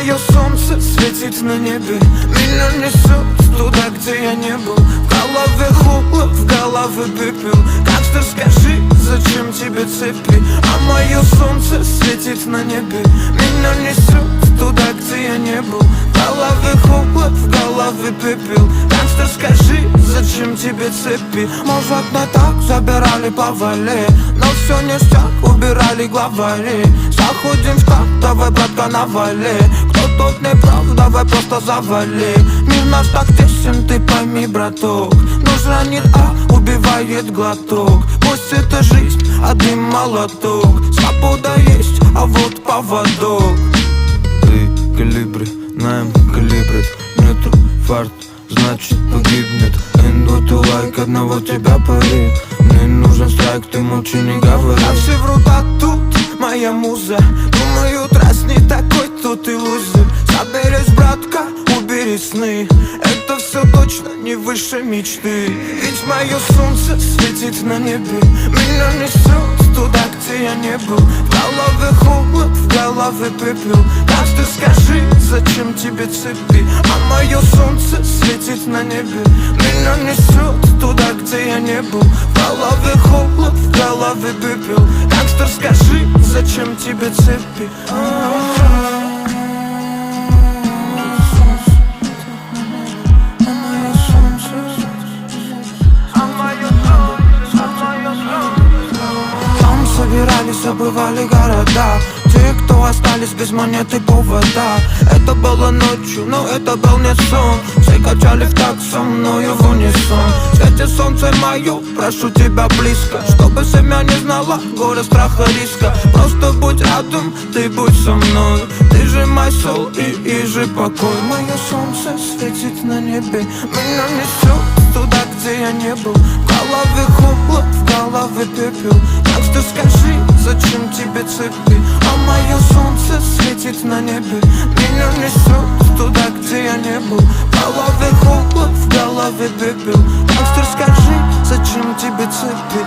мое солнце светит на небе. Меня несет туда, где я не был. В голове холод, в голове пепел. Гангстер, скажи, зачем тебе цепи? А мое солнце светит на небе. Меня несет туда, где я не был. В голове холод, в голове пепел. Гангстер, скажи, зачем тебе цепи? Может, не так забирали по вале, но все ништяк, убирали главари. Заходим в так, давай, братка, навали. Кто тут не прав, давай просто завали. Мир наш так тесен, ты пойми, браток. Нож ранит, а убивает глоток. Пусть это жизнь, один молоток. Свобода есть, а вот поводок. Ты калибри, наем калибрит. Нету фарт, значит погибнет. Инду лайк, одного тебя парит. Мне нужен страйк, ты молчи, не говори. А все врут, а тут моя муза. Думают, раз не такой, то ты лузер. Соберись, братка, убери сны. Это все точно не выше мечты. Ведь мое солнце светит на небе. Меня несет туда, где я не был. В голове холод, в голове пепел. Гангстер, скажи, зачем тебе цепи? А мое солнце светит на небе. Меня несет туда, где я не был. В голове холод, в голове пепел. Гангстер, скажи, зачем тебе цепи? Собирались, забывали города. Те, кто остались без монеты повода. Это было ночью, но это был не сон. Все качали в такт со мною в унисон. Светит солнце мое, прошу тебя близко, чтобы семья не знала горя, страха, риска. Просто будь рядом, ты будь со мной. Ты же мой сол и же покой. Мое солнце светит на небе. Меня несет туда, где я не был. В голове холод, в голове пепел. Гангстер, скажи, зачем тебе цепи? А мое солнце светит на небе. Меня несет туда, где я не был. В голове холод, в голове пепел. Гангстер, скажи, зачем тебе цепи?